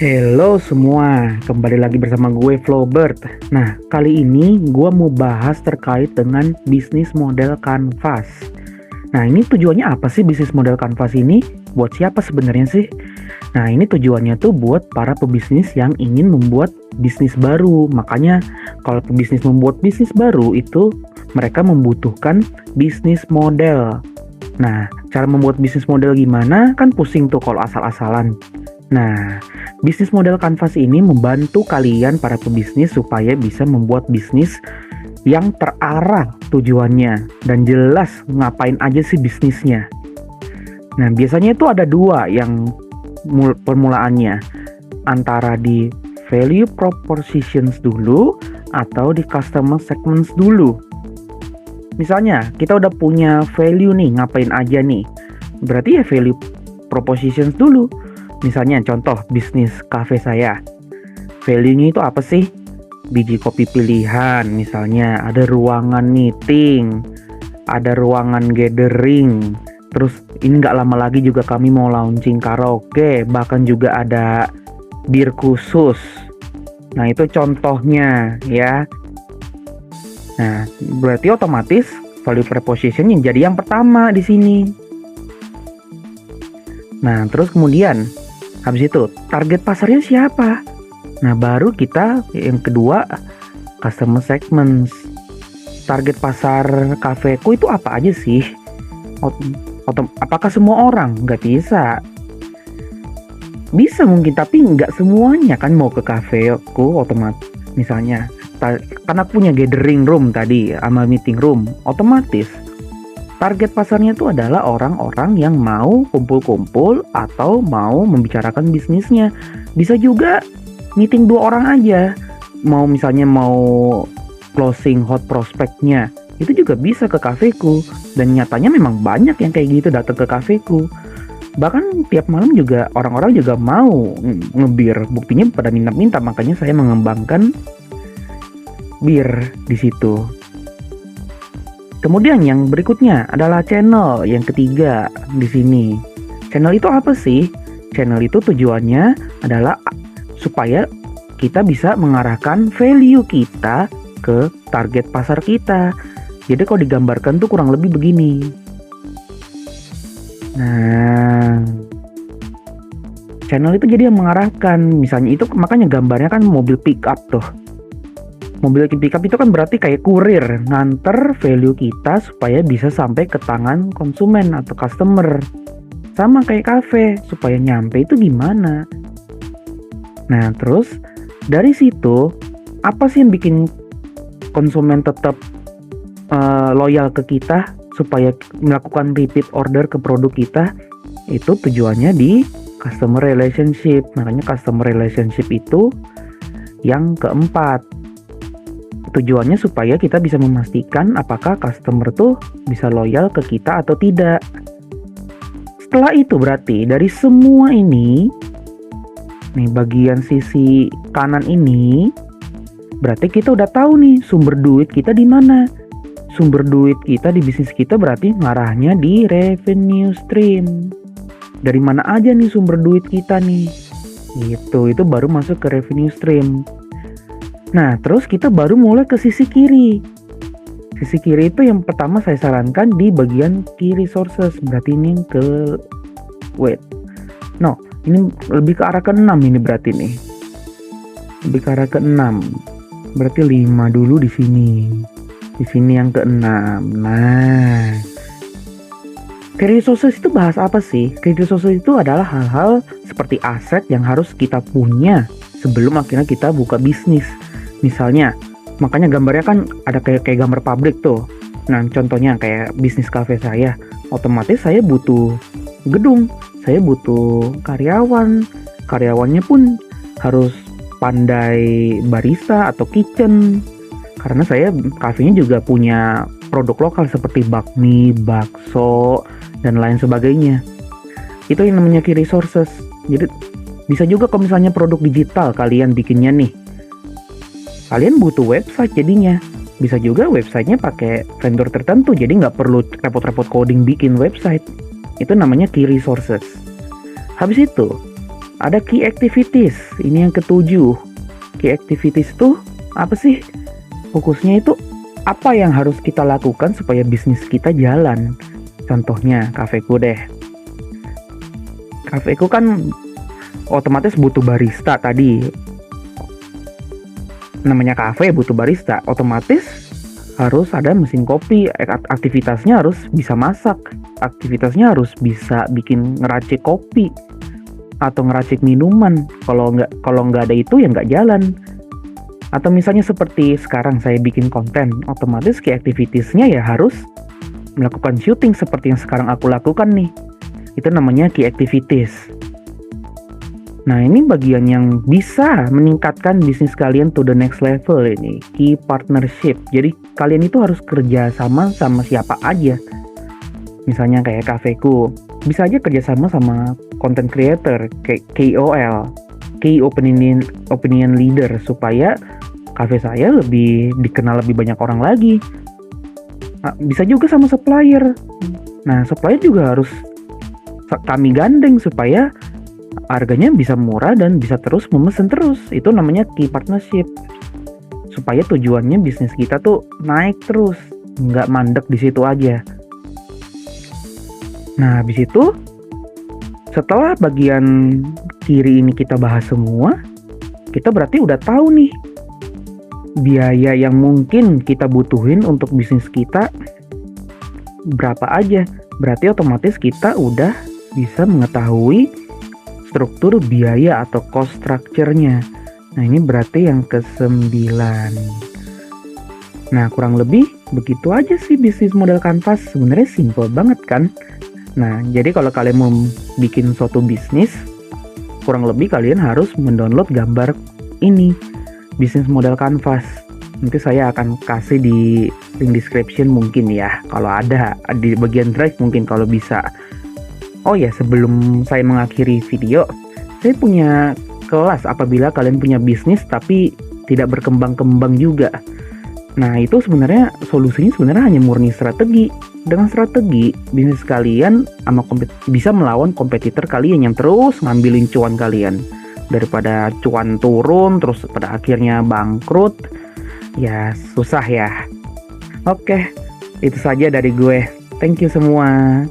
Halo semua, kembali lagi bersama gue Flowbert. Nah, kali ini gue mau bahas terkait dengan bisnis model Canvas. Nah, ini tujuannya apa sih bisnis model Canvas ini? Buat siapa sebenarnya sih? Nah, ini tujuannya tuh buat para pebisnis yang ingin membuat bisnis baru. Makanya kalau pebisnis membuat bisnis baru itu mereka membutuhkan bisnis model. Nah, cara membuat bisnis model gimana? Kan pusing tuh kalau asal-asalan. Nah, bisnis model Canvas ini membantu kalian para pebisnis supaya bisa membuat bisnis yang terarah tujuannya dan jelas ngapain aja sih bisnisnya. Nah, biasanya itu ada dua yang permulaannya, antara di value propositions dulu atau di customer segments dulu. Misalnya, kita udah punya value nih, ngapain aja nih. Berarti ya value propositions dulu. Misalnya contoh bisnis cafe saya. Value-nya itu apa sih? Biji kopi pilihan, misalnya ada ruangan meeting, ada ruangan gathering. Terus ini nggak lama lagi juga kami mau launching karaoke, bahkan juga ada bir khusus. Nah, itu contohnya ya. Nah, berarti otomatis value proposition yang jadi yang pertama di sini. Nah, terus kemudian habis itu target pasarnya siapa? Nah, baru kita yang kedua customer segments. Target pasar kafeku itu apa aja sih? Apakah semua orang? Nggak bisa. Bisa mungkin, tapi nggak semuanya kan mau ke kafeku otomatis. Misalnya, karena aku punya gathering room tadi sama meeting room, otomatis target pasarnya itu adalah orang-orang yang mau kumpul-kumpul atau mau membicarakan bisnisnya. Bisa juga meeting 2 orang aja. Misalnya mau closing hot prospectnya, itu juga bisa ke kafeku. Dan nyatanya memang banyak yang kayak gitu datang ke kafeku. Bahkan tiap malam juga orang-orang juga mau ngebir. Buktinya pada minta-minta, makanya saya mengembangkan bir di situ. Kemudian yang berikutnya adalah channel, yang ketiga di sini. Channel itu apa sih? Channel itu tujuannya adalah supaya kita bisa mengarahkan value kita ke target pasar kita. Jadi kalau digambarkan tuh kurang lebih begini. Nah, channel itu jadi yang mengarahkan. Misalnya itu makanya gambarnya kan mobil pick up tuh. Mobil pickup itu kan berarti kayak kurir, nganter value kita supaya bisa sampai ke tangan konsumen atau customer. Sama kayak kafe, supaya nyampe itu gimana? Nah, terus dari situ apa sih yang bikin konsumen tetap loyal ke kita supaya melakukan repeat order ke produk kita? Itu tujuannya di customer relationship. Makanya customer relationship itu yang keempat. Tujuannya supaya kita bisa memastikan apakah customer tuh bisa loyal ke kita atau tidak. Setelah itu berarti dari semua ini, nih bagian sisi kanan ini, berarti kita udah tahu nih sumber duit kita di mana. Sumber duit kita di bisnis kita berarti ngarahnya di revenue stream. Dari mana aja nih sumber duit kita nih? Itu baru masuk ke revenue stream. Nah, terus kita baru mulai ke sisi kiri. Sisi kiri itu yang pertama saya sarankan di bagian key resources. Berarti ini ini lebih ke arah ke-6 ini berarti nih. Lebih ke arah ke-6. Berarti 5 dulu di sini. Di sini yang ke-6. Nah, key resources itu bahas apa sih? Key resources itu adalah hal-hal seperti aset yang harus kita punya sebelum akhirnya kita buka bisnis. Misalnya, makanya gambarnya kan ada kayak gambar pabrik tuh. Nah, contohnya kayak bisnis cafe saya, otomatis saya butuh gedung, saya butuh karyawan. Karyawannya pun harus pandai barista atau kitchen. Karena saya kafenya juga punya produk lokal seperti bakmi, bakso, dan lain sebagainya. Itu yang namanya key resources. Jadi bisa juga kalau misalnya produk digital kalian bikinnya nih, kalian butuh website jadinya. Bisa juga websitenya pakai vendor tertentu, jadi nggak perlu repot-repot coding bikin website. Itu namanya key resources. Habis itu ada key activities. Ini yang ketujuh. Key activities itu apa sih? Fokusnya itu apa yang harus kita lakukan supaya bisnis kita jalan. Contohnya kafeku deh. Kafeku kan otomatis butuh barista tadi. Namanya kafe butuh barista, otomatis harus ada mesin kopi. Aktivitasnya harus bisa masak, aktivitasnya harus bisa bikin ngeracik kopi atau ngeracik minuman. Kalau nggak ada itu ya nggak jalan. Atau misalnya seperti sekarang saya bikin konten, otomatis key activitiesnya ya harus melakukan syuting seperti yang sekarang aku lakukan nih. Itu namanya key activities. Nah, ini bagian yang bisa meningkatkan bisnis kalian to the next level ini, key partnership. Jadi kalian itu harus kerja sama siapa aja. Misalnya kayak kafeku, bisa aja kerjasama sama content creator, kayak KOL, key opinion leader, supaya kafe saya lebih dikenal lebih banyak orang lagi. Nah, bisa juga sama supplier. Nah, supplier juga harus kami gandeng supaya harganya bisa murah dan bisa terus memesan terus. Itu namanya key partnership. Supaya tujuannya bisnis kita tuh naik terus, nggak mandek di situ aja. Nah, habis itu setelah bagian kiri ini kita bahas semua, kita berarti udah tahu nih biaya yang mungkin kita butuhin untuk bisnis kita berapa aja. Berarti otomatis kita udah bisa mengetahui struktur biaya atau cost structure-nya. Nah, ini berarti yang ke-9. Nah, kurang lebih begitu aja sih bisnis model Canvas. Sebenarnya simple banget kan? Nah, jadi kalau kalian mau bikin suatu bisnis, kurang lebih kalian harus mendownload gambar ini, bisnis model Canvas. Nanti saya akan kasih di link description mungkin ya, kalau ada di bagian drive mungkin kalau bisa. Oh ya, sebelum saya mengakhiri video, saya punya kelas apabila kalian punya bisnis tapi tidak berkembang-kembang juga. Nah, itu sebenarnya solusinya sebenarnya hanya murni strategi. Dengan strategi, bisnis kalian bisa melawan kompetitor kalian yang terus ngambilin cuan kalian. Daripada cuan turun terus pada akhirnya bangkrut, ya susah ya. Oke, itu saja dari gue. Thank you semua.